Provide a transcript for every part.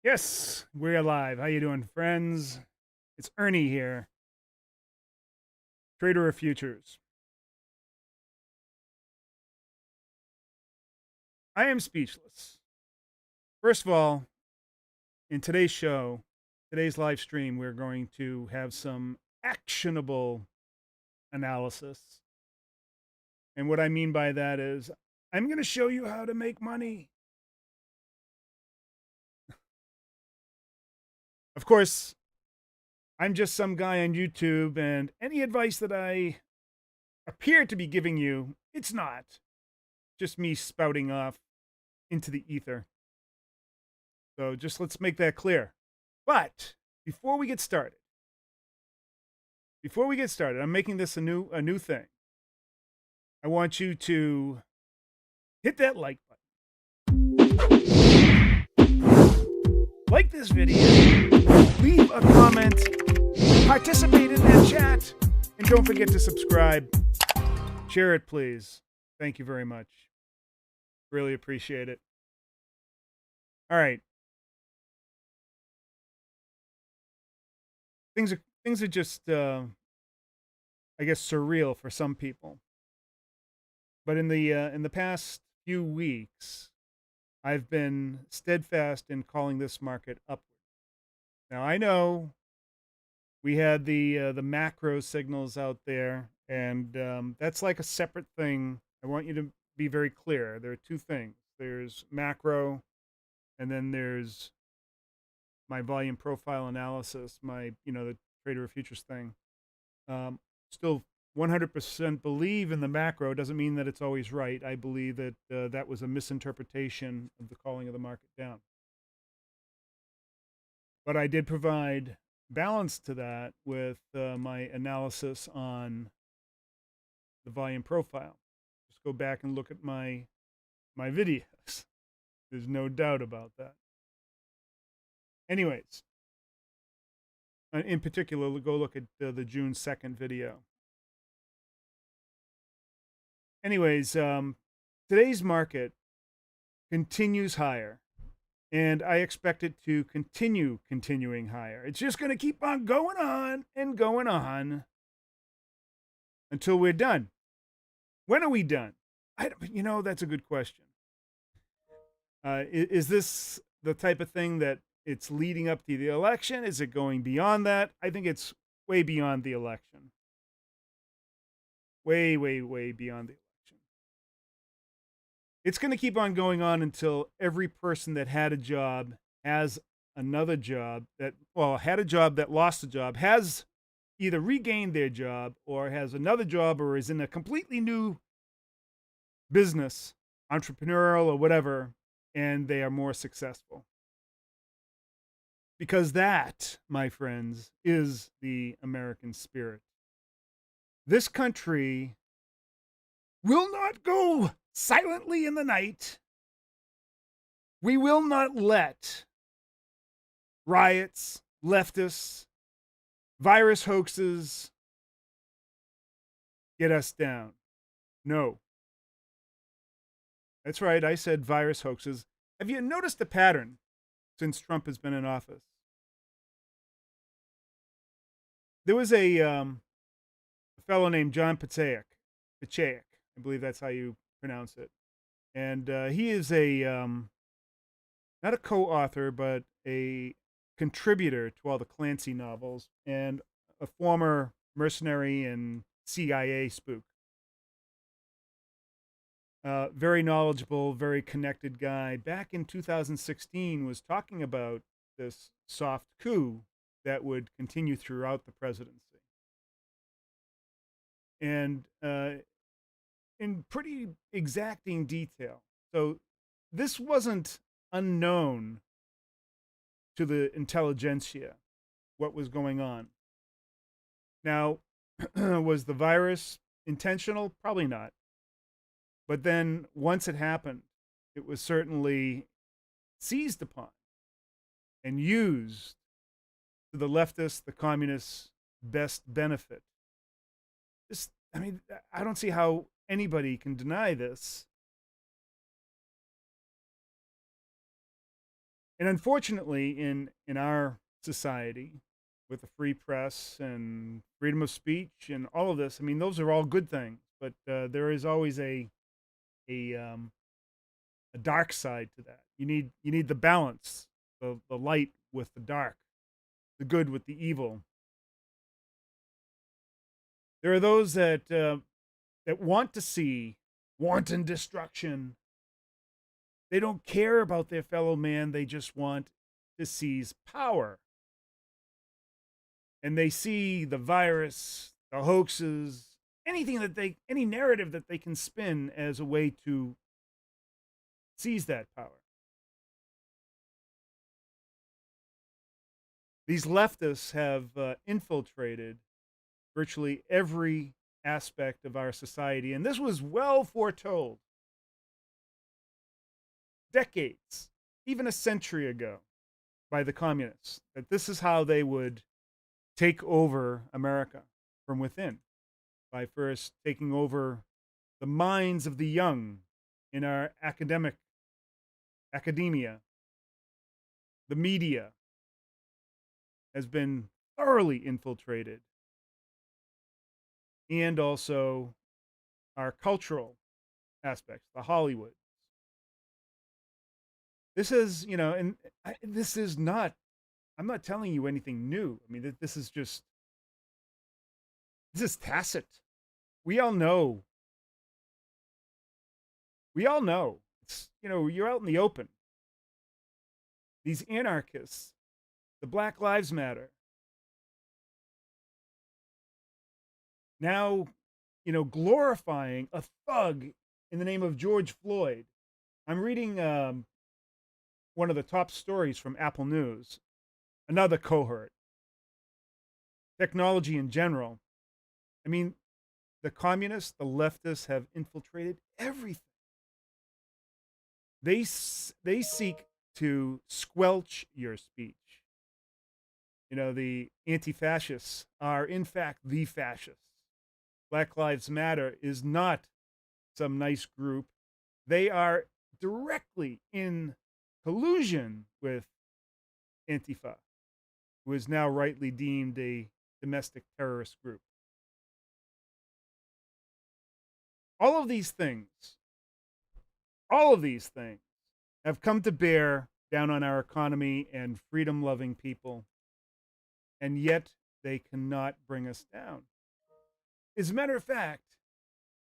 Yes, we're live. How you doing, friends? It's Ernie here, trader of futures. I am speechless. First of all, in today's show, today's live stream, we're going to have some actionable analysis. And what I mean by that is I'm going to show you how to make money. Of course, I'm just some guy on YouTube, and any advice that I appear to be giving you, it's not. Just me spouting off into the ether. So just let's make that clear. But before we get started, I'm making this a new thing. I want you to hit that like button. Like this video, leave a comment, participate in that chat, and don't forget to subscribe. Share it, please. Thank you very much. Really appreciate it. All right. Things are just I guess surreal for some people. But in the past few weeks, I've been steadfast in calling this market upward. Now I know we had the macro signals out there, and that's like a separate thing. I want you to be very clear. There are two things. There's macro, and then there's my volume profile analysis, the trader of futures thing. Still 100% believe in the macro. Doesn't mean that it's always right. I believe that that was a misinterpretation of the calling of the market down. But I did provide balance to that with my analysis on the volume profile. Just go back and look at my videos. There's no doubt about that. Anyways, in particular, go look at the June 2nd video. Anyways, today's market continues higher, and I expect it to continuing higher. It's just going to keep on going on and going on until we're done. When are we done? That's a good question. Is this the type of thing that it's leading up to the election? Is it going beyond that? I think it's way beyond the election. Way, way, way beyond the election. It's going to keep on going on until every person that had a job has another job had a job that lost a job, has either regained their job or has another job or is in a completely new business, entrepreneurial or whatever, and they are more successful. Because that, my friends, is the American spirit. This country will not go silently in the night. We will not let riots, leftists, virus hoaxes get us down. No. That's right, I said virus hoaxes. Have you noticed a pattern since Trump has been in office? There was a fellow named John Pachayek. I believe that's how you pronounce it. And he is not a co-author, but a contributor to all the Clancy novels and a former mercenary and CIA spook. Very knowledgeable, very connected guy. Back in 2016 was talking about this soft coup that would continue throughout the presidency. And in pretty exacting detail. So this wasn't unknown to the intelligentsia, what was going on. Now, was the virus intentional? Probably not. But then once it happened, it was certainly seized upon and used to the leftists, the communists' best benefit. I don't see how anybody can deny this. And unfortunately, in our society, with the free press and freedom of speech and all of this, I mean, those are all good things, but there is always a um, a dark side to that. You need the balance, the light with the dark, the good with the evil. There are those that want to see wanton destruction. They don't care about their fellow man. They just want to seize power. And they see the virus, the hoaxes, any narrative that they can spin as a way to seize that power. These leftists have infiltrated virtually every aspect of our society, and this was well foretold decades, even a century ago, by the communists, that this is how they would take over America from within, by first taking over the minds of the young in our academia. The media has been thoroughly infiltrated, and also our cultural aspects, the Hollywood. This is, and this is not, I'm not telling you anything new. I mean, this is tacit. We all know. It's, you're out in the open. These anarchists, the Black Lives Matter, now, glorifying a thug in the name of George Floyd. I'm reading one of the top stories from Apple News, another cohort, technology in general. I mean, the communists, the leftists have infiltrated everything. They seek to squelch your speech. The anti-fascists are, in fact, the fascists. Black Lives Matter is not some nice group. They are directly in collusion with Antifa, who is now rightly deemed a domestic terrorist group. All of these things have come to bear down on our economy and freedom-loving people, and yet they cannot bring us down. As a matter of fact,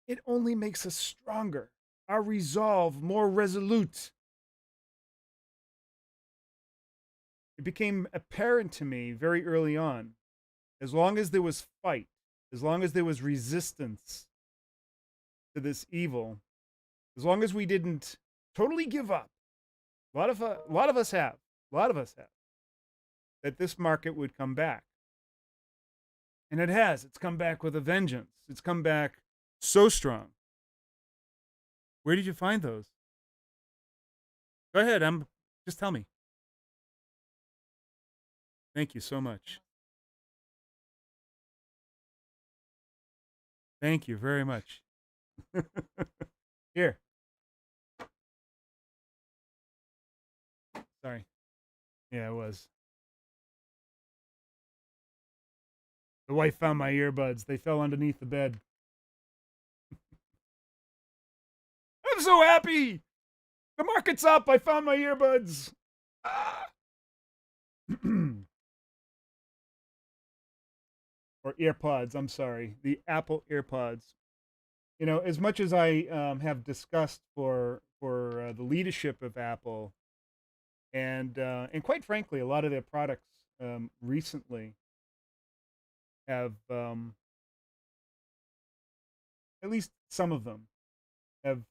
it only makes us stronger, our resolve more resolute. It became apparent to me very early on, as long as there was fight, as long as there was resistance to this evil, as long as we didn't totally give up, a lot of us have, that this market would come back. And it has. It's come back with a vengeance. It's come back so strong. Where did you find those? Go ahead. Just tell me. Thank you so much. Thank you very much. Here. Sorry. Yeah, it was. The wife found my earbuds. They fell underneath the bed. I'm so happy. The market's up. I found my earbuds. Ah. Or AirPods. I'm sorry. The Apple AirPods. As much as I have discussed for the leadership of Apple, and quite frankly, a lot of their products recently have, at least some of them, have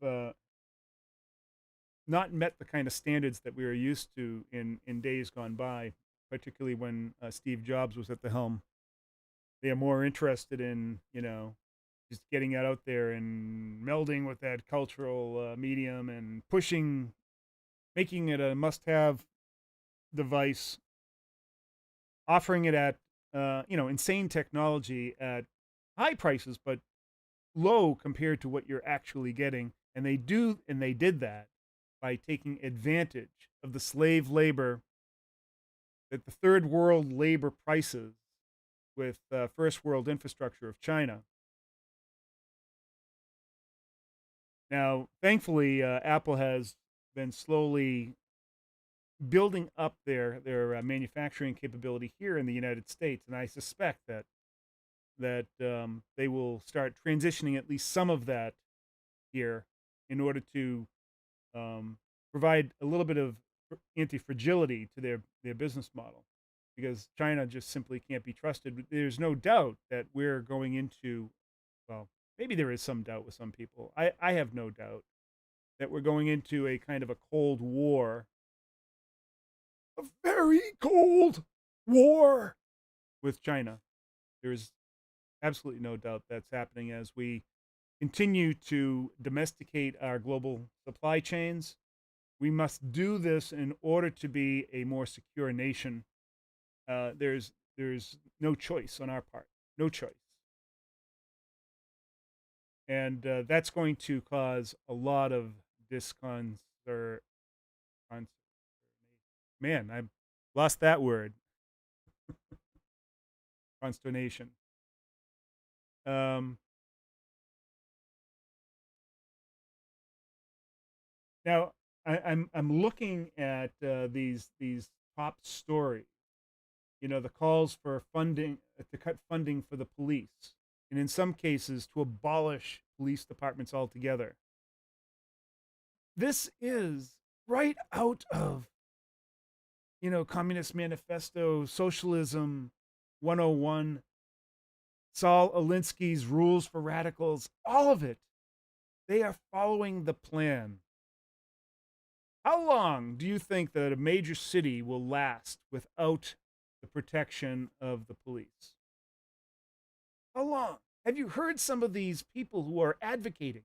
not met the kind of standards that we were used to in days gone by, particularly when Steve Jobs was at the helm. They are more interested in, just getting it out there and melding with that cultural medium and making it a must-have device, offering it at, insane technology at high prices, but low compared to what you're actually getting. And they did that by taking advantage of the slave labor that the third world labor prices with first world infrastructure of China. Now, thankfully, Apple has been slowly building up their manufacturing capability here in the United States, and I suspect that they will start transitioning at least some of that here in order to provide a little bit of anti-fragility to their business model, because China just simply can't be trusted. There's no doubt that we're going into, well, maybe there is some doubt with some people. I have no doubt that we're going into a kind of a cold war, a very cold war with China. There's absolutely no doubt that's happening as we continue to domesticate our global supply chains. We must do this in order to be a more secure nation. There's no choice on our part, no choice. And that's going to cause a lot of man, I lost that word. Consternation. Now, I'm looking at these top stories. You know, the calls for funding to cut funding for the police, and in some cases to abolish police departments altogether. This is right out of, you know, Communist Manifesto, Socialism 101, Saul Alinsky's Rules for Radicals, all of it. They are following the plan. How long do you think that a major city will last without the protection of the police? How long? Have you heard some of these people who are advocating,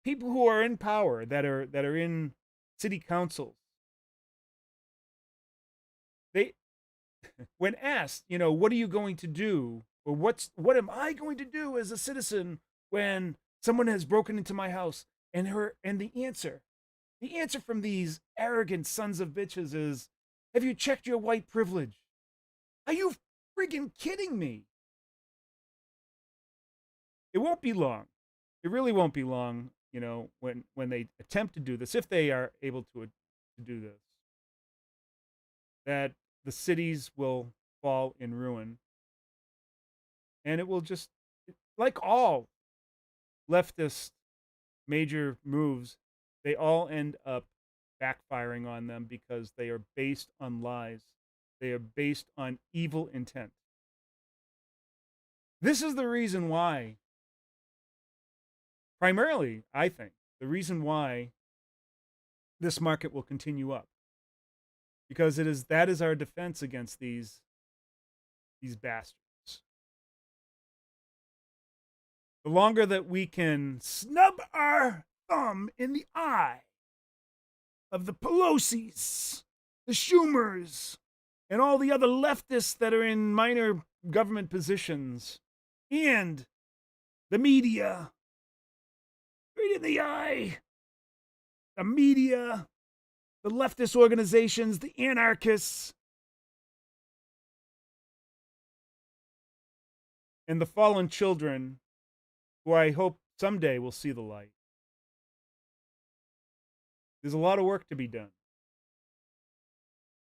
people who are in power, that are in city councils? They, when asked, you know, what are you going to do, or what am I going to do as a citizen when someone has broken into my house? And the answer from these arrogant sons of bitches is, have you checked your white privilege? Are you freaking kidding me? It won't be long. It really won't be long, you know, when they attempt to do this, if they are able to do this, that the cities will fall in ruin. And it will just, like all leftist major moves, they all end up backfiring on them because they are based on lies. They are based on evil intent. This is the reason why, primarily, I think, the reason why this market will continue up. Because that is our defense against these bastards. The longer that we can snub our thumb in the eye of the Pelosi's, the Schumers, and all the other leftists that are in minor government positions, and the media, right in the eye, the media, the leftist organizations, the anarchists, and the fallen children, who I hope someday will see the light. There's a lot of work to be done.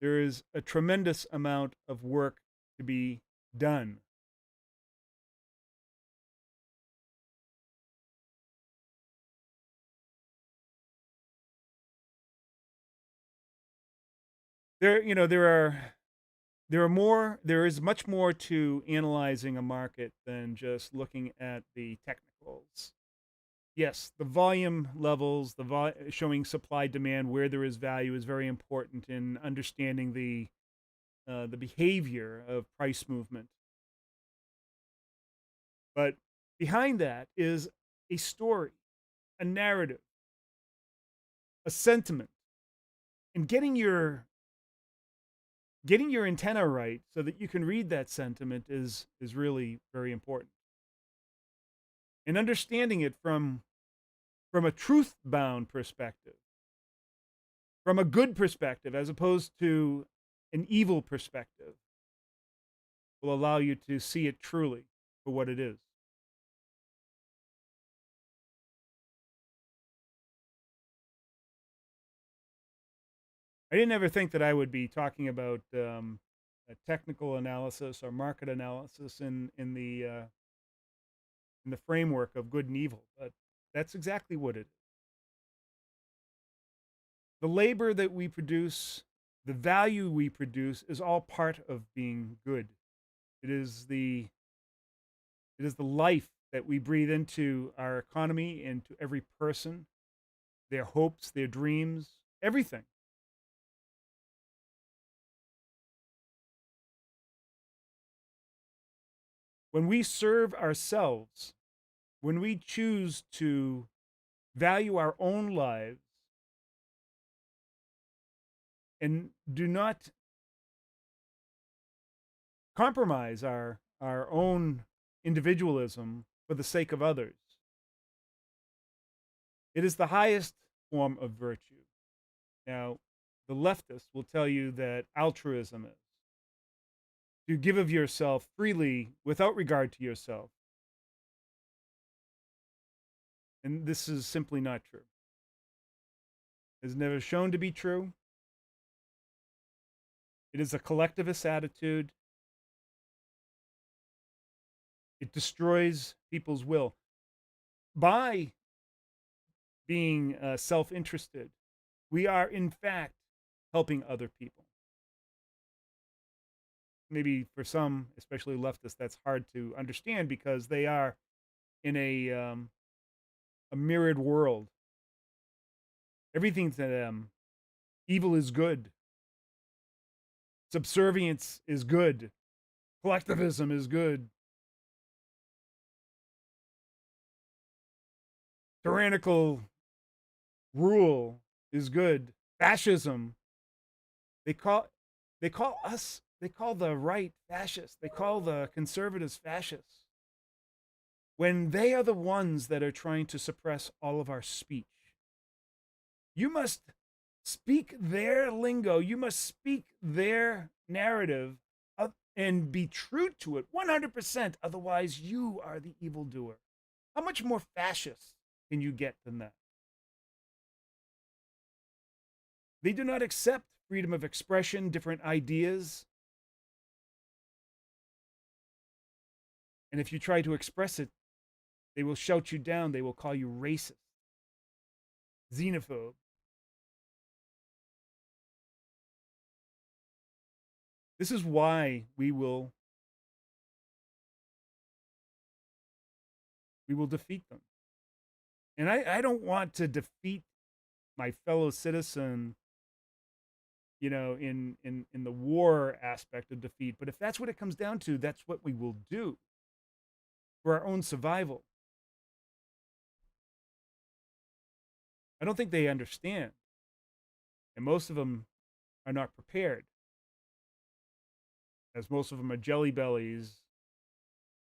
There is a tremendous amount of work to be done. There is much more to analyzing a market than just looking at the technicals. Yes, the volume levels, showing supply demand where there is value is very important in understanding the behavior of price movement. But behind that is a story, a narrative, a sentiment, and getting your antenna right so that you can read that sentiment is really very important. And understanding it from a truth-bound perspective, from a good perspective as opposed to an evil perspective will allow you to see it truly for what it is. I didn't ever think that I would be talking about a technical analysis or market analysis in the framework of good and evil, but that's exactly what it is. The labor that we produce, the value we produce, is all part of being good. It is the life that we breathe into our economy and to every person, their hopes, their dreams, everything. When we serve ourselves, when we choose to value our own lives and do not compromise our own individualism for the sake of others, it is the highest form of virtue. Now, the leftists will tell you that altruism is to give of yourself freely without regard to yourself. And this is simply not true. It's never shown to be true. It is a collectivist attitude. It destroys people's will. By being self-interested, we are in fact helping other people. Maybe for some, especially leftists, that's hard to understand because they are in a mirrored world. Everything to them, evil is good. Subservience is good. Collectivism is good. Tyrannical rule is good. Fascism. They call the right fascists. They call the conservatives fascists. When they are the ones that are trying to suppress all of our speech. You must speak their lingo. You must speak their narrative and be true to it 100%. Otherwise, you are the evildoer. How much more fascist can you get than that? They do not accept freedom of expression, different ideas. And if you try to express it, they will shout you down. They will call you racist, xenophobe. This is why we will defeat them. And I don't want to defeat my fellow citizen, in the war aspect of defeat. But if that's what it comes down to, that's what we will do for our own survival. I don't think they understand. And most of them are not prepared, as most of them are jelly bellies,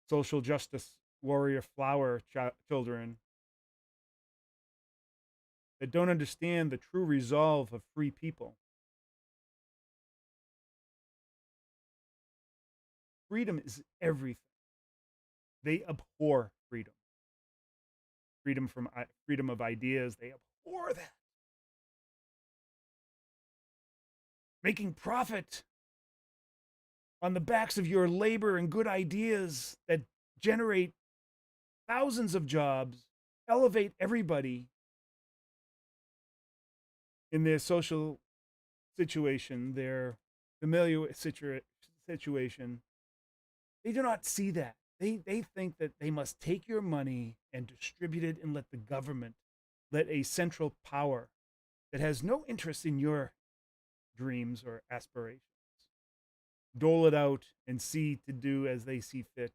social justice warrior flower children that don't understand the true resolve of free people. Freedom is everything. They abhor freedom. Freedom of ideas, they abhor that. Making profit on the backs of your labor and good ideas that generate thousands of jobs, elevate everybody in their social situation, their familiar situation. They do not see that. They think that they must take your money and distribute it and let the government, let a central power that has no interest in your dreams or aspirations, dole it out and see to do as they see fit.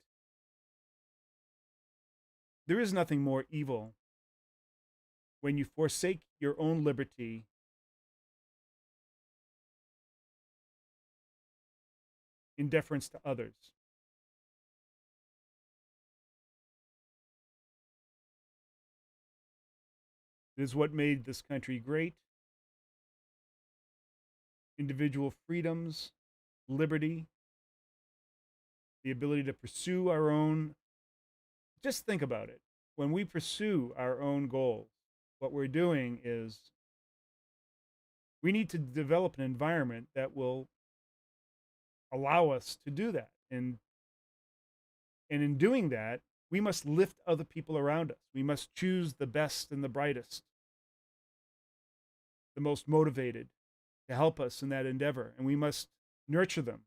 There is nothing more evil when you forsake your own liberty in deference to others. It is what made this country great. individual freedoms, liberty, the ability to pursue our own. Just think about it. When we pursue our own goals, what we're doing is we need to develop an environment that will allow us to do that. And in doing that, we must lift other people around us. We must choose the best and the brightest, the most motivated to help us in that endeavor, and we must nurture them.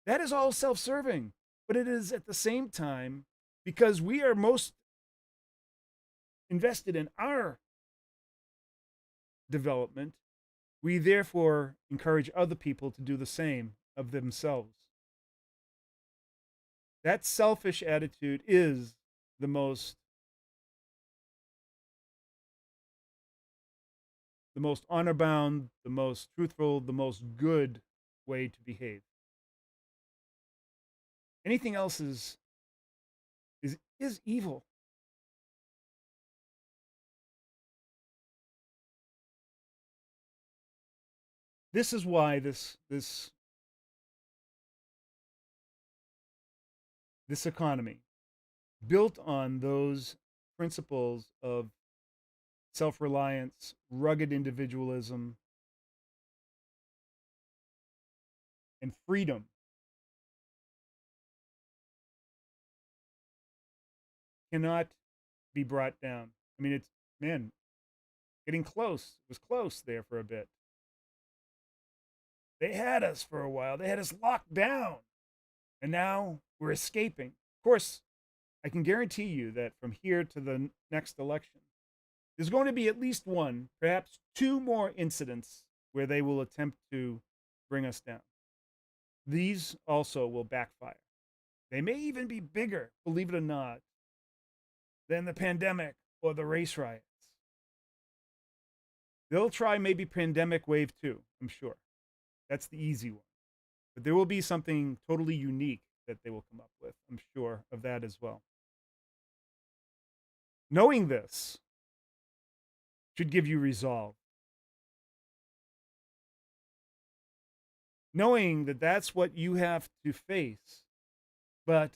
That is all self-serving, but it is at the same time because we are most invested in our development. We therefore encourage other people to do the same of themselves. That selfish attitude is the most honor bound, the most truthful, the most good way to behave. Anything else is evil. This is why this economy, built on those principles of self-reliance, rugged individualism, and freedom, cannot be brought down. I mean, it's, man, getting close. It was close there for a bit. They had us for a while. They had us locked down. And now we're escaping. Of course, I can guarantee you that from here to the next election, there's going to be at least one, perhaps two more incidents where they will attempt to bring us down. These also will backfire. They may even be bigger, believe it or not, than the pandemic or the race riots. They'll try maybe pandemic wave 2, I'm sure. That's the easy one. But there will be something totally unique that they will come up with. I'm sure of that as well. Knowing this should give you resolve. Knowing that that's what you have to face, but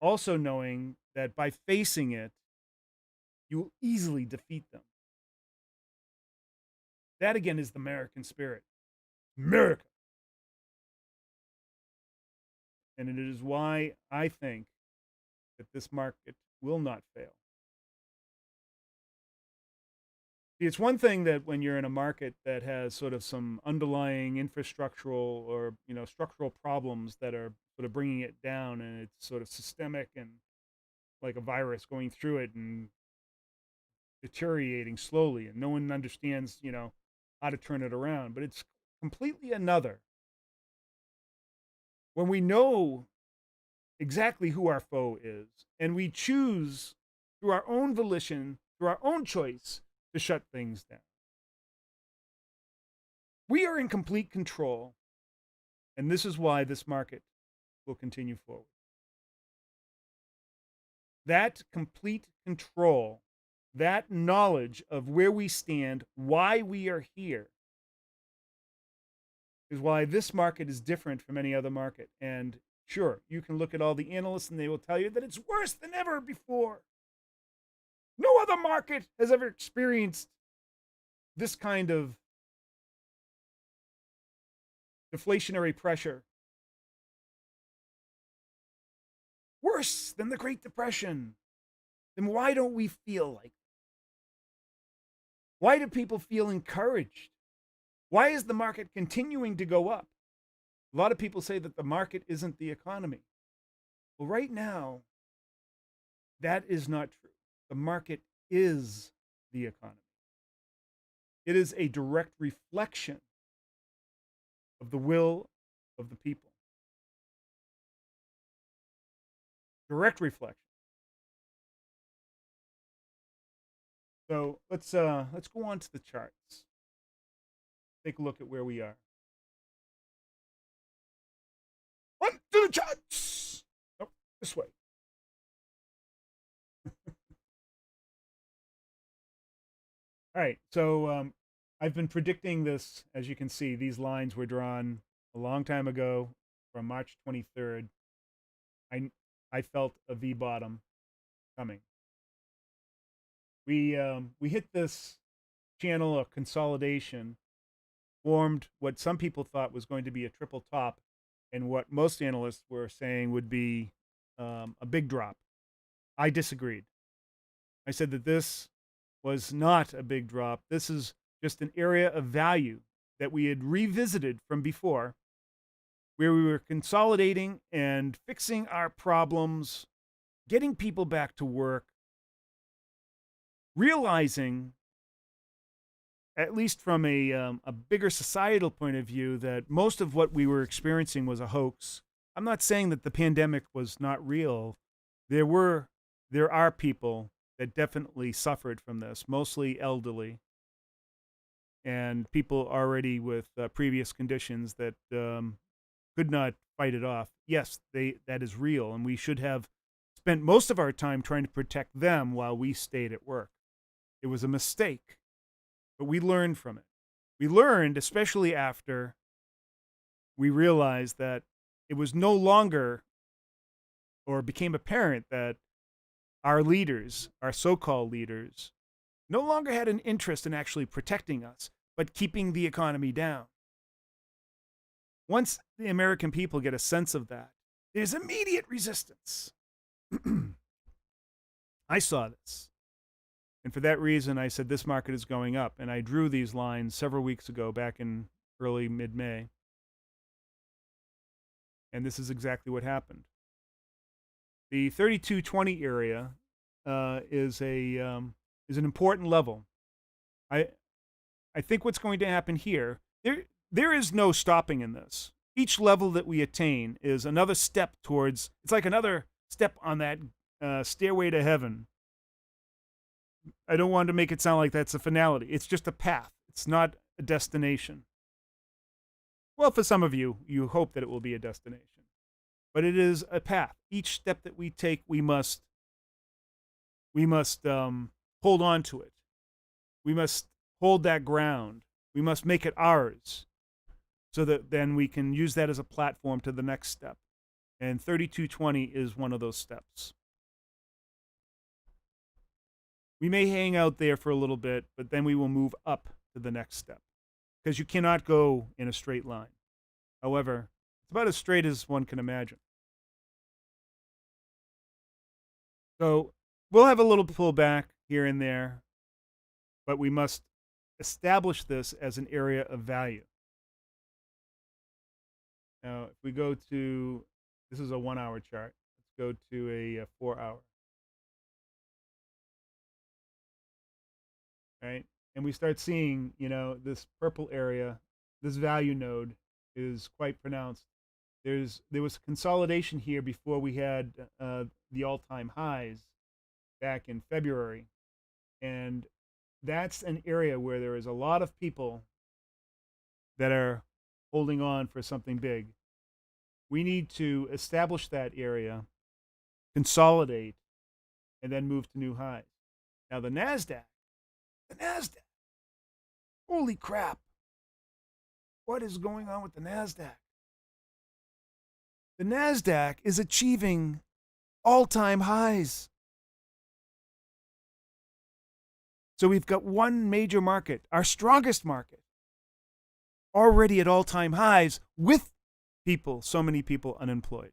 also knowing that by facing it, you will easily defeat them. That again is the American spirit. America. And it is why I think that this market will not fail. See, it's one thing that when you're in a market that has sort of some underlying infrastructural or, structural problems that are sort of bringing it down, and it's sort of systemic and like a virus going through it and deteriorating slowly, and no one understands, how to turn it around. But it's completely another when we know exactly who our foe is, and we choose through our own volition, through our own choice, to shut things down. We are in complete control, and this is why this market will continue forward. That complete control, that knowledge of where we stand, why we are here, is why this market is different from any other market. And sure, you can look at all the analysts and they will tell you that it's worse than ever before. No other market has ever experienced this kind of deflationary pressure. Worse than the Great Depression. Then why don't we feel like that? Why do people feel encouraged? Why is the market continuing to go up? A lot of people say that the market isn't the economy. Well, right now, that is not true. The market is the economy. It is a direct reflection of the will of the people. Direct reflection. So let's go on to the charts. Take a look at where we are. On to the charts. Nope, this way. All right, so I've been predicting this. As you can see, these lines were drawn a long time ago from March 23rd. I felt a V bottom coming. We hit this channel of consolidation, formed what some people thought was going to be a triple top, and what most analysts were saying would be a big drop. I disagreed. I said that this was not a big drop. This is just an area of value that we had revisited from before, where we were consolidating and fixing our problems, getting people back to work, realizing, at least from a bigger societal point of view, that most of what we were experiencing was a hoax. I'm not saying that the pandemic was not real. There are people that definitely suffered from this, mostly elderly and people already with previous conditions that could not fight it off. Yes, that is real, and we should have spent most of our time trying to protect them while we stayed at work. It was a mistake, but we learned from it. We learned, especially after we realized that it was no longer, or became apparent that our leaders, our so-called leaders, no longer had an interest in actually protecting us, but keeping the economy down. Once the American people get a sense of that, there's immediate resistance. I saw this. And for that reason, I said this market is going up. And I drew these lines several weeks ago, back in early mid-May. And this is exactly what happened. The 3220 area is an important level. I think what's going to happen here, there is no stopping in this. Each level that we attain is another step towards, it's like another step on that stairway to heaven. I don't want to make it sound like that's a finality. It's just a path. It's not a destination. Well, for some of you, you hope that it will be a destination. But it is a path. Each step that we take, we must hold on to it. We must hold that ground. We must make it ours, so that then we can use that as a platform to the next step. And 3220 is one of those steps. We may hang out there for a little bit, but then we will move up to the next step, because you cannot go in a straight line. However, it's about as straight as one can imagine. So we'll have a little pullback here and there, but we must establish this as an area of value. Now, if we go to, this is a 1 hour chart. Let's go to a 4 hour. Right? And we start seeing, this purple area, this value node is quite pronounced. There was consolidation here before we had the all-time highs back in February. And that's an area where there is a lot of people that are holding on for something big. We need to establish that area, consolidate, and then move to new highs. Now the NASDAQ, holy crap. What is going on with the NASDAQ? The NASDAQ is achieving all-time highs. So we've got one major market, our strongest market, already at all-time highs with people, so many people unemployed.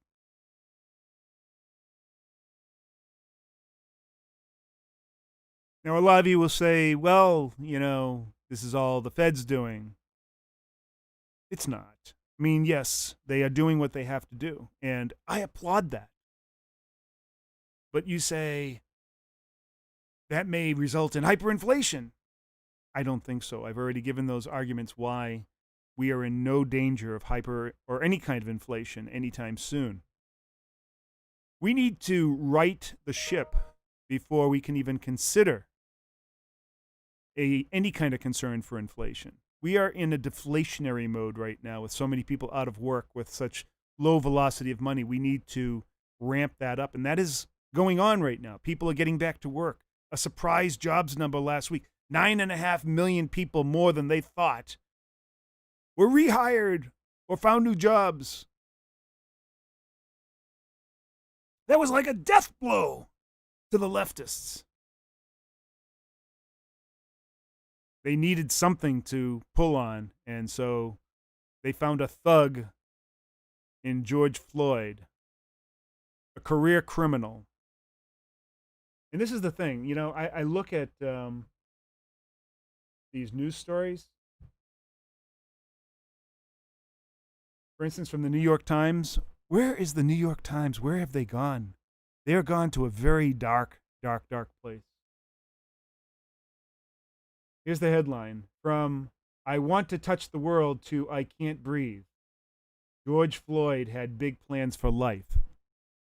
Now, a lot of you will say, well, this is all the Fed's doing. It's not. I mean, yes, they are doing what they have to do, and I applaud that. But you say, that may result in hyperinflation. I don't think so. I've already given those arguments why we are in no danger of hyper or any kind of inflation anytime soon. We need to right the ship before we can even consider any kind of concern for inflation. We are in a deflationary mode right now with so many people out of work with such low velocity of money. We need to ramp that up, and that is going on right now. People are getting back to work. A surprise jobs number last week, 9.5 million people more than they thought were rehired or found new jobs. That was like a death blow to the leftists. They needed something to pull on, and so they found a thug in George Floyd, a career criminal. And this is the thing, you know, I look at these news stories. For instance, from the New York Times. Where is the New York Times? Where have they gone? They are gone to a very dark, dark, dark place. Here's the headline. From I want to touch the world to I can't breathe. George Floyd had big plans for life.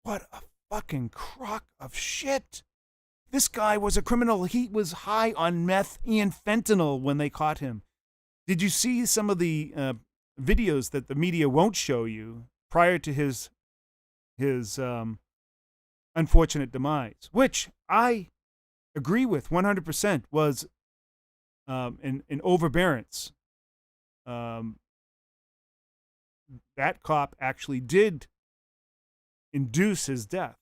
What a fucking crock of shit. This guy was a criminal. He was high on meth and fentanyl when they caught him. Did you see some of the videos that the media won't show you prior to his unfortunate demise, which I agree with 100% was an overbearance. That cop actually did induce his death.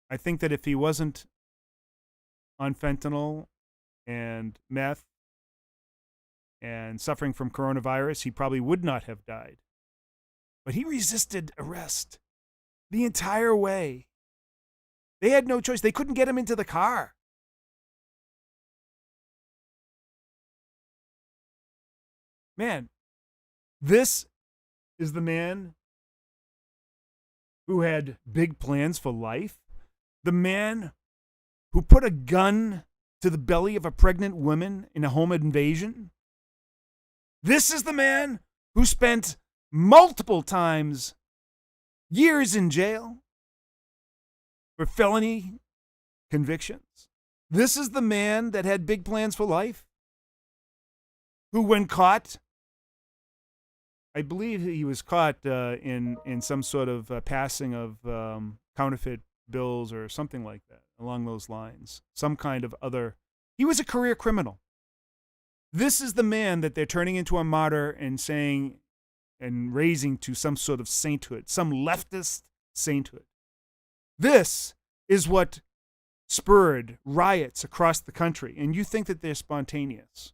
I think that if he wasn't on fentanyl and meth and suffering from coronavirus, he probably would not have died. But he resisted arrest the entire way. They had no choice. They couldn't get him into the car. Man, this is the man who had big plans for life. The man who put a gun to the belly of a pregnant woman in a home invasion. This is the man who spent multiple times years in jail for felony convictions. This is the man that had big plans for life, who, when caught, I believe he was caught in some sort of passing of counterfeit bills or something like that, along those lines. Some kind of other. He was a career criminal. This is the man that they're turning into a martyr and saying and raising to some sort of sainthood, some leftist sainthood. This is what spurred riots across the country. And you think that they're spontaneous.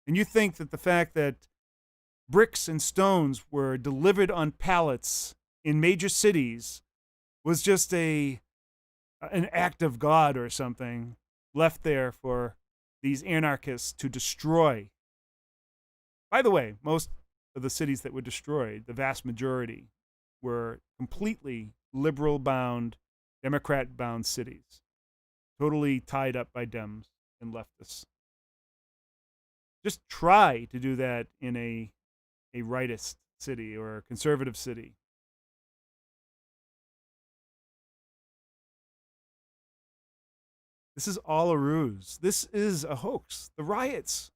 And you think that the fact that bricks and stones were delivered on pallets in major cities was just an act of God or something left there for these anarchists to destroy. By the way, most of the cities that were destroyed, the vast majority, were completely liberal-bound, Democrat-bound cities, totally tied up by Dems and leftists. Just try to do that in a rightist city or a conservative city. This is all a ruse. This is a hoax. The riots.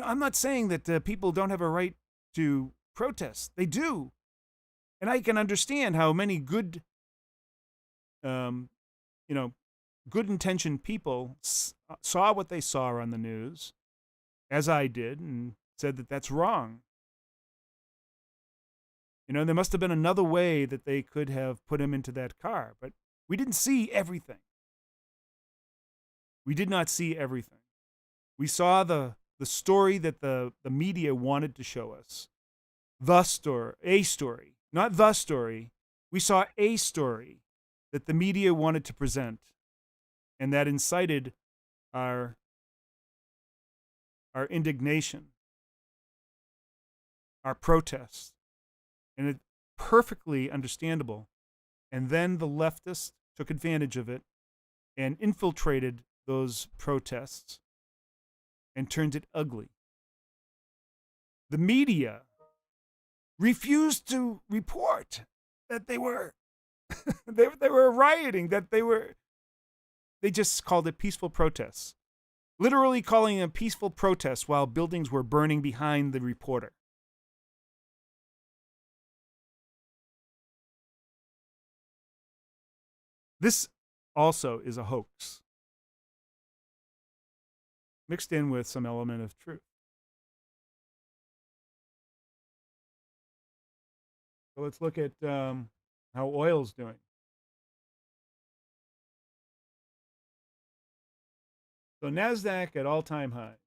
I'm not saying that people don't have a right to protest. They do. And I can understand how many good intentioned people saw what they saw on the news, as I did, and said that that's wrong. There must have been another way that they could have put him into that car, but we didn't see everything. We did not see everything. We saw the story that the media wanted to show us. A story, not the story. We saw a story that the media wanted to present, and that incited our indignation, our protests, and it's perfectly understandable. And then the leftists took advantage of it and infiltrated those protests and turned it ugly. The media refused to report that they were they were rioting, that they just called it peaceful protests. Literally calling a peaceful protest while buildings were burning behind the reporter. This also is a hoax. mixed in with some element of truth. So let's look at how oil's doing. So NASDAQ at all-time high.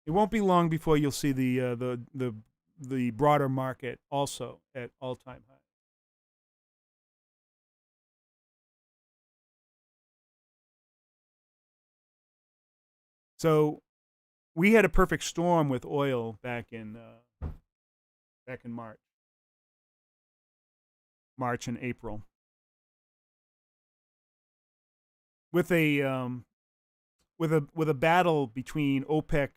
It won't be long before you'll see the broader market also at all-time high. So we had a perfect storm with oil back in March and April, with a battle between OPEC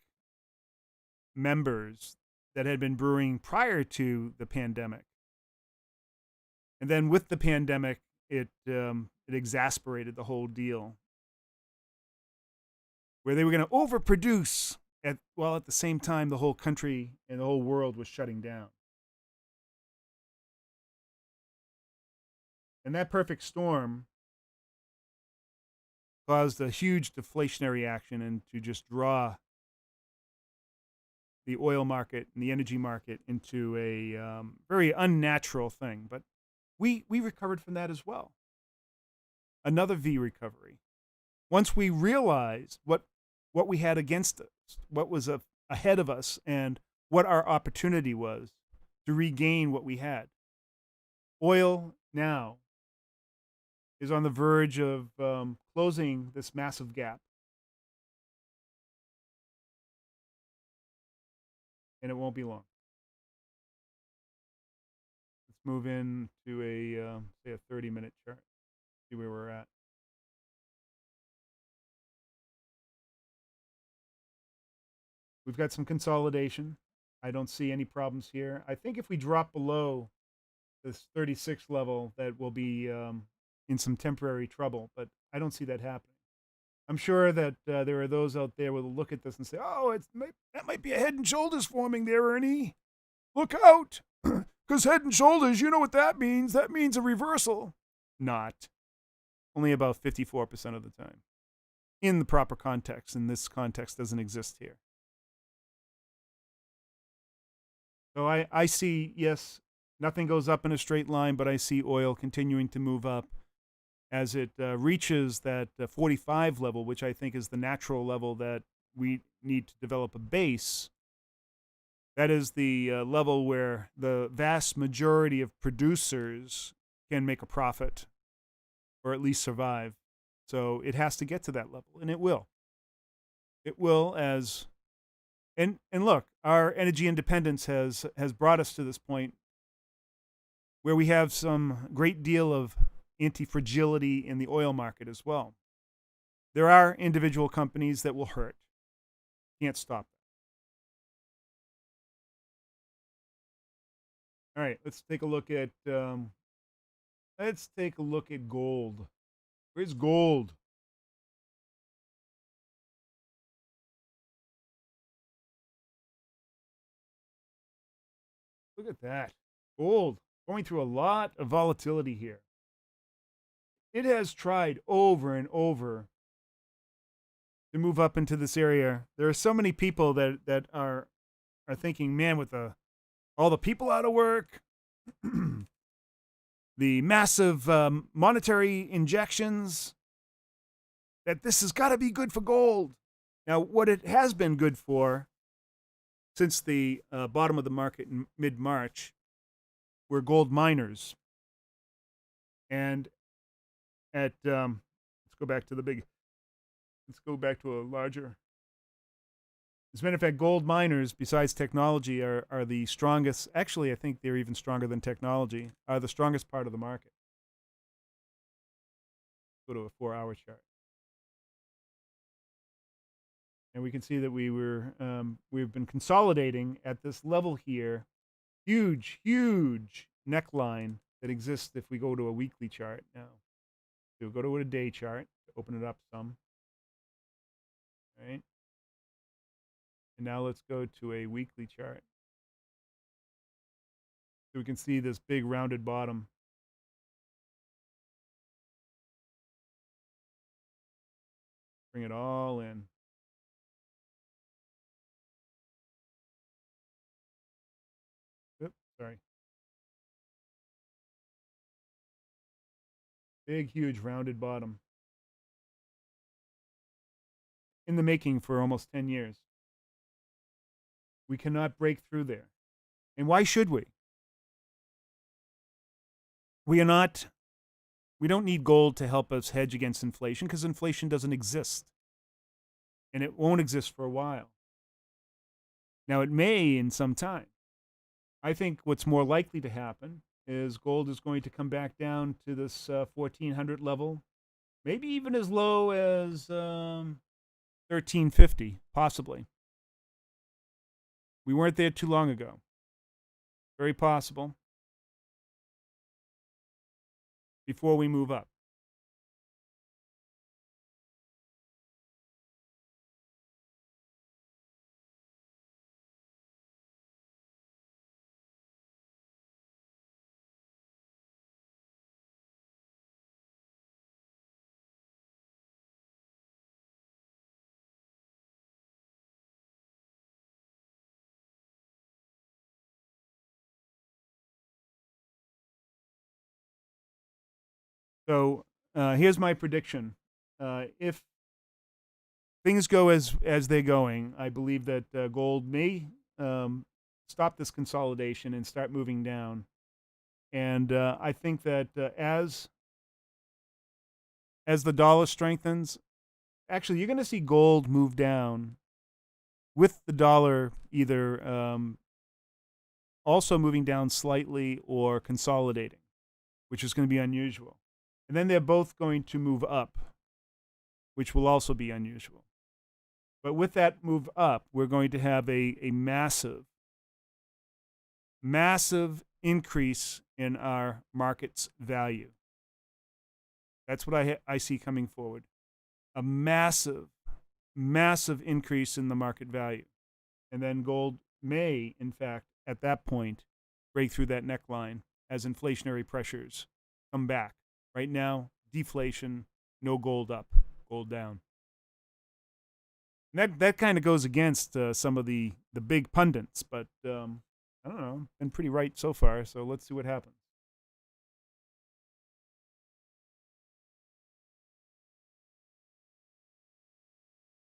members that had been brewing prior to the pandemic, and then with the pandemic, it exasperated the whole deal, where they were going to overproduce at the same time the whole country and the whole world was shutting down. And that perfect storm caused a huge deflationary action and to just draw the oil market and the energy market into a very unnatural thing. But we recovered from that as well. Another V recovery. Once we realized what we had against us, what was ahead of us, and what our opportunity was to regain what we had. Oil now is on the verge of closing this massive gap. And it won't be long. Let's move into say a 30-minute chart, see where we're at. We've got some consolidation. I don't see any problems here. I think if we drop below this 36 level, that will be in some temporary trouble, but I don't see that happening. I'm sure that there are those out there who will look at this and say, oh, that might be a Head and Shoulders forming there, Ernie. Look out, because Head and Shoulders, you know what that means. That means a reversal. Not. Only about 54% of the time. In the proper context, and this context doesn't exist here. So I see, yes, nothing goes up in a straight line, but I see oil continuing to move up as it reaches that 45 level, which I think is the natural level that we need to develop a base. That is the level where the vast majority of producers can make a profit or at least survive. So it has to get to that level, and it will. It will as... And look, our energy independence has brought us to this point where we have some great deal of anti-fragility in the oil market as well. There are individual companies that will hurt. Can't stop that. All right, let's take a look at gold. Where's gold? Look at that. Gold going through a lot of volatility here. It has tried over and over to move up into this area. There are so many people that are thinking, man, with all the people out of work, the massive monetary injections, that this has got to be good for gold. Now, what it has been good for since the bottom of the market in mid-March were gold miners. And let's go back to a larger. As a matter of fact, gold miners, besides technology, are the strongest. Actually, I think they're even stronger than technology, are the strongest part of the market. Go to a 4-hour chart. And we can see that we've been consolidating at this level here. Huge, huge neckline that exists if we go to a weekly chart now. So we'll go to a day chart, open it up some. All right. And now let's go to a weekly chart. So we can see this big rounded bottom. Bring it all in. Sorry. Big, huge, rounded bottom. In the making for almost 10 years. We cannot break through there. And why should we? We are not, we don't need gold to help us hedge against inflation because inflation doesn't exist. And it won't exist for a while. Now, it may in some time. I think what's more likely to happen is gold is going to come back down to this 1400 level, maybe even as low as 1350, possibly. We weren't there too long ago. Very possible. Before we move up. So here's my prediction. If things go as they're going, I believe that gold may stop this consolidation and start moving down. And I think that as the dollar strengthens, actually, you're going to see gold move down with the dollar either also moving down slightly or consolidating, which is going to be unusual. And then they're both going to move up, which will also be unusual. But with that move up, we're going to have a massive, massive increase in our market's value. That's what I see coming forward. A massive, massive increase in the market value. And then gold may, in fact, at that point, break through that neckline as inflationary pressures come back. Right now, deflation, no gold up, gold down. And that kind of goes against some of the big pundits, but I don't know, been pretty right so far, so let's see what happens.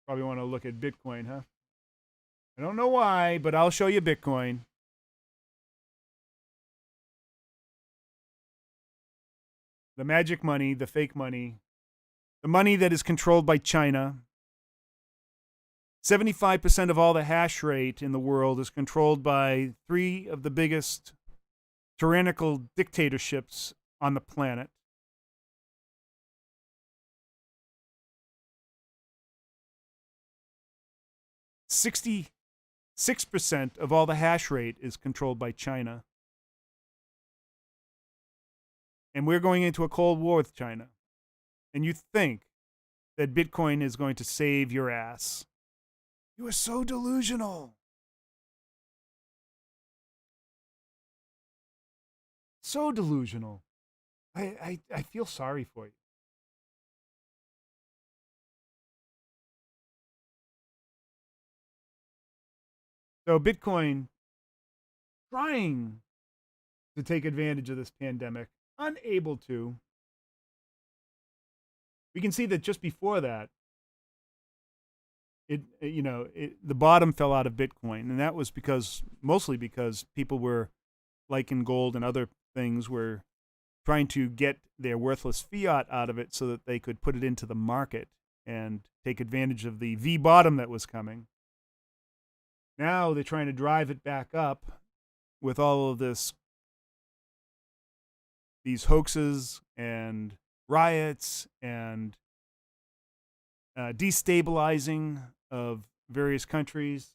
Probably want to look at Bitcoin, huh? I don't know why, but I'll show you Bitcoin. The magic money, the fake money, the money that is controlled by China. 75% of all the hash rate in the world is controlled by 3 of the biggest tyrannical dictatorships on the planet. $66 of all the hash rate is controlled by China. And we're going into a Cold War with China. And you think that Bitcoin is going to save your ass. You are so delusional. So delusional. I feel sorry for you. So Bitcoin trying to take advantage of this pandemic, unable to. We can see that just before that, the bottom fell out of Bitcoin, and that was mostly because people were, like in gold and other things, were trying to get their worthless fiat out of it so that they could put it into the market and take advantage of the V bottom that was coming. Now they're trying to drive it back up with all of these hoaxes and riots and destabilizing of various countries.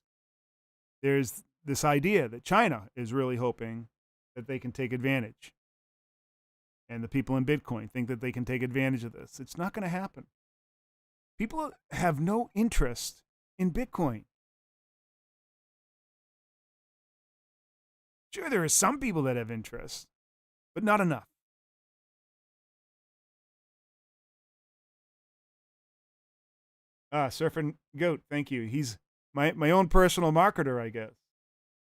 There's this idea that China is really hoping that they can take advantage. And the people in Bitcoin think that they can take advantage of this. It's not going to happen. People have no interest in Bitcoin. Sure, there are some people that have interest, but not enough. Surfing Goat, thank you. He's my own personal marketer, I guess.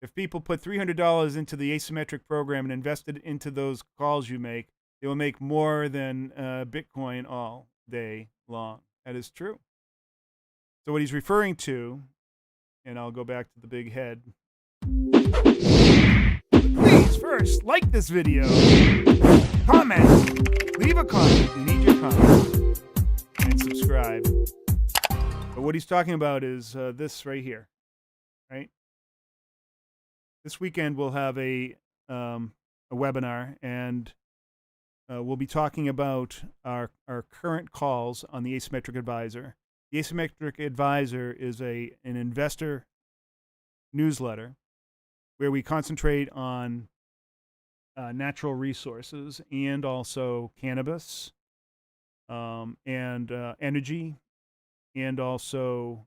If people put $300 into the asymmetric program and invested into those calls you make, they will make more than Bitcoin all day long. That is true. So what he's referring to, and I'll go back to the big head. Please first like this video, comment, leave a comment. We need your comments, and subscribe. But what he's talking about is this right here, right? This weekend we'll have a webinar, and we'll be talking about our current calls on the Asymmetric Advisor. The Asymmetric Advisor is an investor newsletter where we concentrate on natural resources and also cannabis and energy, and also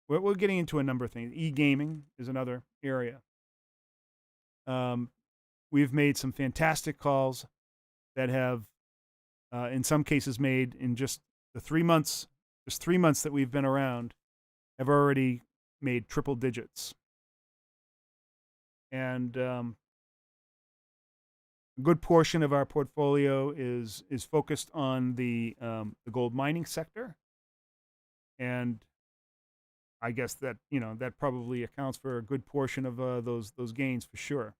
we're getting into a number of things. E-gaming is another area. We've made some fantastic calls that have, in some cases, made in just the 3 months, that we've been around, have already made triple digits. And a good portion of our portfolio is focused on the gold mining sector, and I guess that that probably accounts for a good portion of those gains for sure.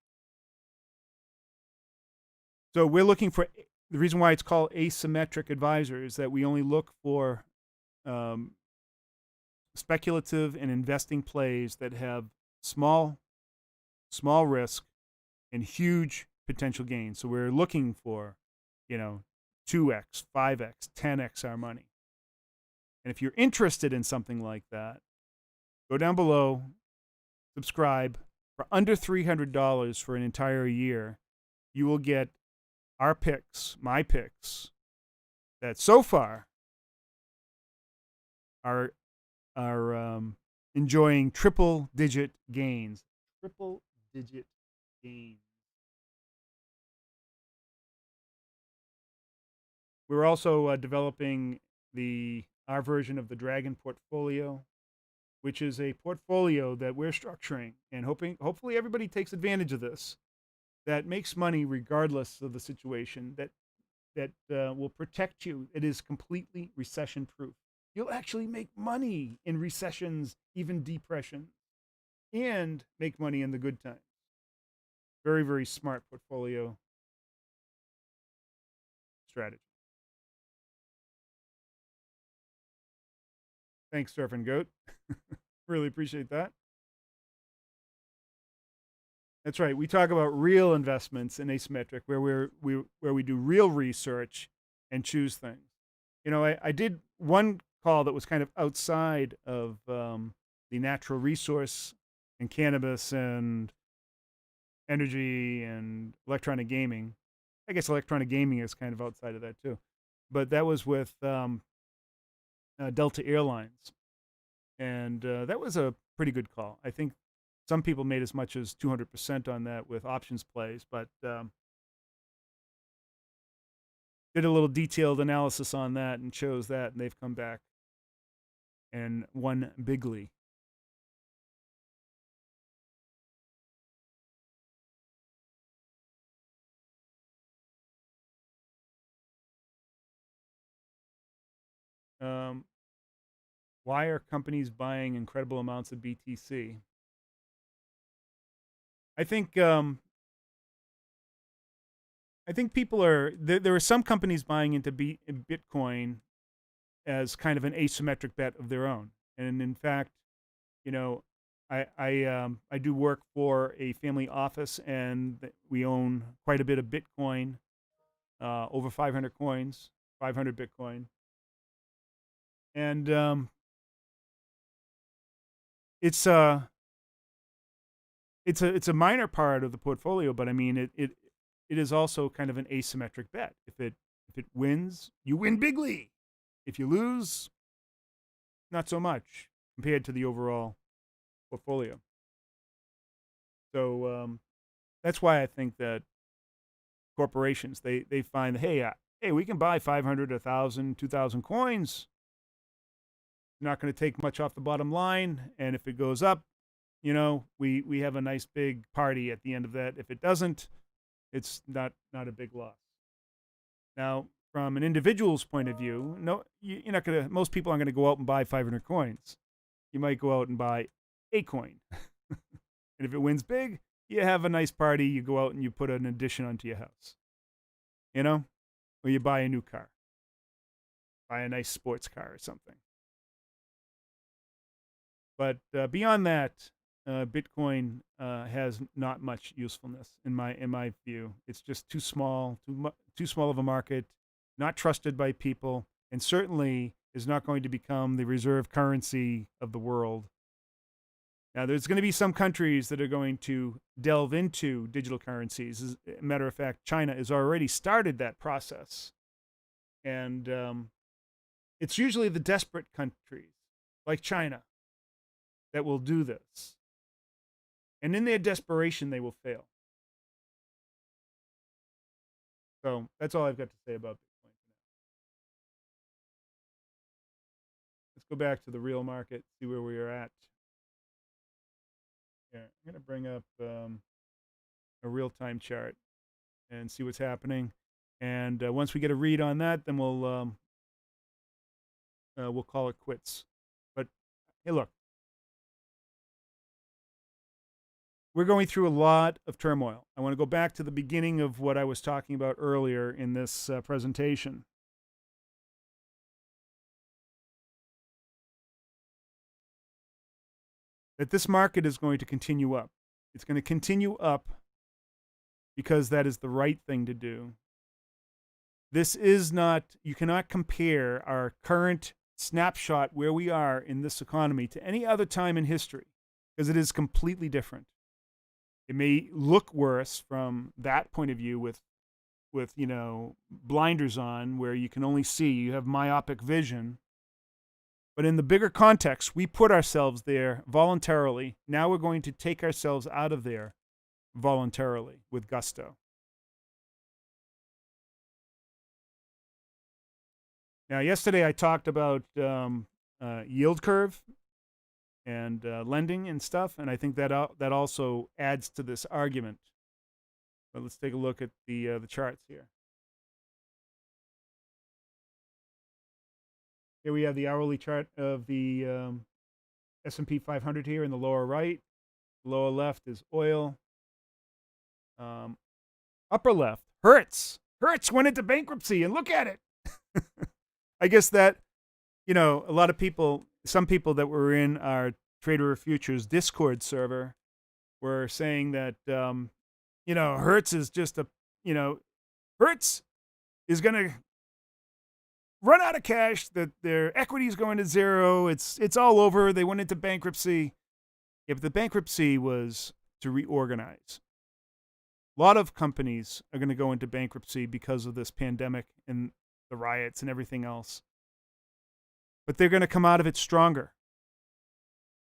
So we're looking for, the reason why it's called Asymmetric Advisor is that we only look for speculative and investing plays that have small risk and huge potential gains. So we're looking for 2x, 5x, 10x our money. And if you're interested in something like that, go down below, subscribe. For under $300 for an entire year, you will get our picks, my picks, that so far are enjoying triple-digit gains. Triple-digit gains. We're also developing our version of the Dragon portfolio, which is a portfolio that we're structuring and hopefully everybody takes advantage of this, that makes money regardless of the situation, that will protect you. It is completely recession-proof. You'll actually make money in recessions, even depression, and make money in the good times. Very, very smart portfolio strategy. Thanks, Surfing Goat. Really appreciate that. That's right. We talk about real investments in asymmetric, where we do real research and choose things. I did one call that was kind of outside of the natural resource and cannabis and energy and electronic gaming. I guess electronic gaming is kind of outside of that too, but that was with Delta Airlines, and that was a pretty good call. I think some people made as much as 200% on that with options plays, but did a little detailed analysis on that and chose that, and they've come back and won bigly. Why are companies buying incredible amounts of BTC? I think people are there are some companies buying into Bitcoin as kind of an asymmetric bet of their own, and in fact, I do work for a family office, and we own quite a bit of Bitcoin, over 500 coins, 500 Bitcoin, and it's a minor part of the portfolio, but I mean it is also kind of an asymmetric bet. If it wins, you win bigly. If you lose, not so much compared to the overall portfolio. So that's why I think that corporations they find, hey, we can buy 500, 1,000, 2,000 coins. Not going to take much off the bottom line, and if it goes up, we have a nice big party at the end of that. If it doesn't, it's not a big loss. Now, from an individual's point of view, no, you're not gonna. Most people aren't gonna go out and buy 500 coins. You might go out and buy a coin, and if it wins big, you have a nice party. You go out and you put an addition onto your house, or you buy a new car, buy a nice sports car or something. But beyond that, Bitcoin has not much usefulness in my view. It's just too small of a market, not trusted by people, and certainly is not going to become the reserve currency of the world. Now, there's going to be some countries that are going to delve into digital currencies. As a matter of fact, China has already started that process, and it's usually the desperate countries like China that will do this. And in their desperation, they will fail. So that's all I've got to say about Bitcoin for now. Let's go back to the real market, see where we are at. Yeah, I'm going to bring up a real-time chart and see what's happening. And once we get a read on that, then we'll call it quits. But hey, look. We're going through a lot of turmoil. I want to go back to the beginning of what I was talking about earlier in this presentation. That this market is going to continue up. It's going to continue up because that is the right thing to do. This is not, you cannot compare our current snapshot where we are in this economy to any other time in history, because it is completely different. It may look worse from that point of view with blinders on, where you can only see, you have myopic vision. But in the bigger context, we put ourselves there voluntarily. Now we're going to take ourselves out of there voluntarily with gusto. Now, yesterday I talked about yield curve and lending and stuff, and I think that also adds to this argument. But let's take a look at the charts here. Here we have the hourly chart of the S&P 500 here in the lower right. Lower left is oil. Upper left, Hertz. Hertz went into bankruptcy, and look at it. I guess that, a lot of people, some people that were in our Trader of Futures Discord server were saying that, Hertz is just Hertz is going to run out of cash, that their equity is going to zero. It's all over. They went into bankruptcy. If the bankruptcy was to reorganize, a lot of companies are going to go into bankruptcy because of this pandemic and the riots and everything else. But they're going to come out of it stronger.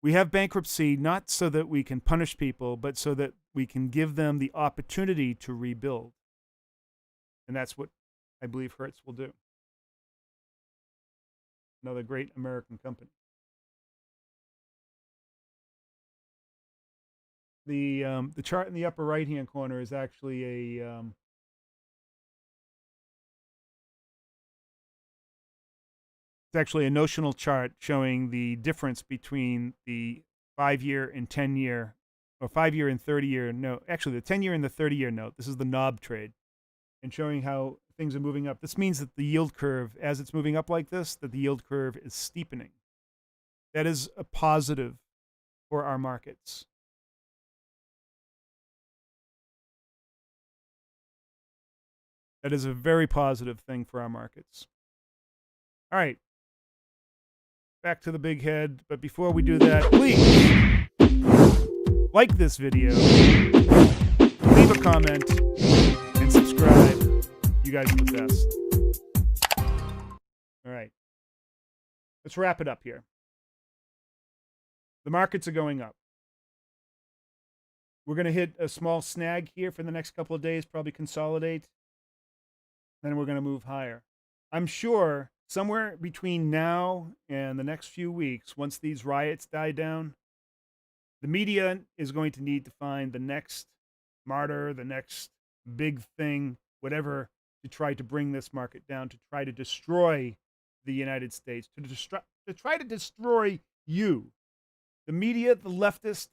We have bankruptcy not so that we can punish people, but so that we can give them the opportunity to rebuild. And that's what I believe Hertz will do. Another great American company. The chart in the upper right-hand corner is actually a notional chart showing the difference between the 5-year and 10-year, or 5-year and 30-year note. Actually, the 10-year and the 30-year note. This is the knob trade, and showing how things are moving up. This means that the yield curve, as it's moving up like this, that the yield curve is steepening. That is a positive for our markets. That is a very positive thing for our markets. All right. Back to the big head. But before we do that, please like this video, leave a comment, and subscribe. You guys are the best. All right. Let's wrap it up here. The markets are going up. We're going to hit a small snag here for the next couple of days, probably consolidate. Then we're going to move higher. I'm sure somewhere between now and the next few weeks, once these riots die down, The media is going to need to find the next martyr, the next big thing, whatever, to try to bring this market down, to try to destroy the United States, to try to destroy you. The media, the leftists,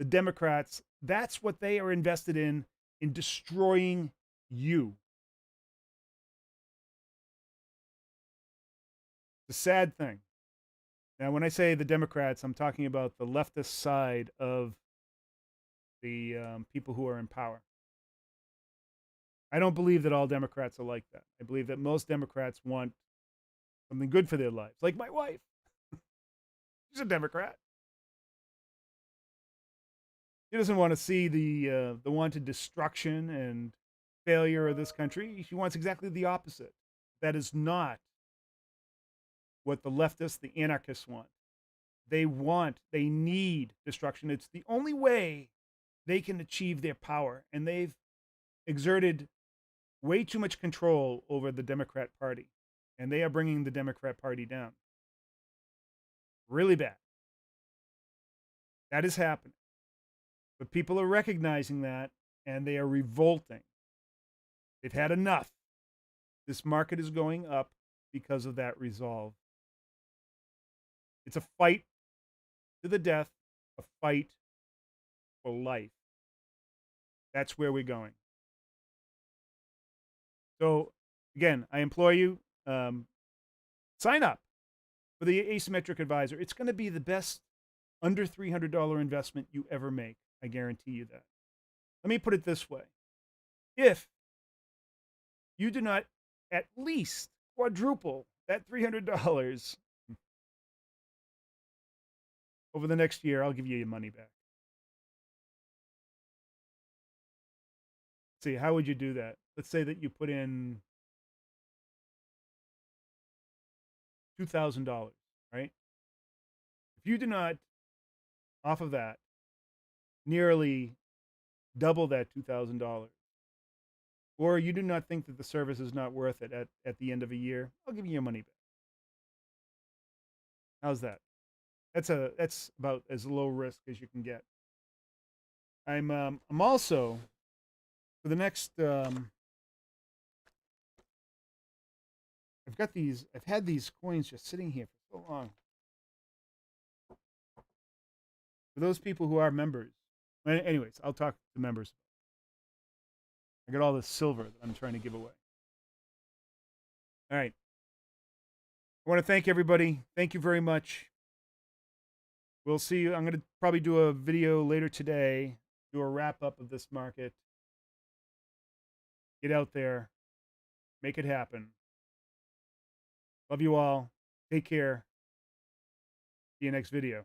the Democrats, that's what they are invested in destroying you. It's a sad thing. Now, when I say the Democrats, I'm talking about the leftist side of the people who are in power. I don't believe that all Democrats are like that. I believe that most Democrats want something good for their lives, like my wife. She's a Democrat. She doesn't want to see the wanted destruction and failure of this country. She wants exactly the opposite. That is not what the leftists, the anarchists want. They need destruction. It's the only way they can achieve their power. And they've exerted way too much control over the Democrat Party. And they are bringing the Democrat Party down. Really bad. That is happening. But people are recognizing that, and they are revolting. They've had enough. This market is going up because of that resolve. It's a fight to the death, a fight for life. That's where we're going. So, again, I implore you, sign up for the Asymmetric Advisor. It's going to be the best under $300 investment you ever make. I guarantee you that. Let me put it this way. If you do not at least quadruple that $300 over the next year, I'll give you your money back. See, how would you do that? Let's say that you put in $2,000, right? If you do not, off of that, nearly double that $2,000, or you do not think that the service is not worth it at the end of a year, I'll give you your money back. How's that? That's about as low risk as you can get. I'm also, for the next I've had these coins just sitting here for so long. For those people who are members. Anyways, I'll talk to members. I got all this silver that I'm trying to give away. All right. I want to thank everybody. Thank you very much. We'll see you. I'm going to probably do a video later today, do a wrap up of this market. Get out there. Make it happen. Love you all. Take care. See you next video.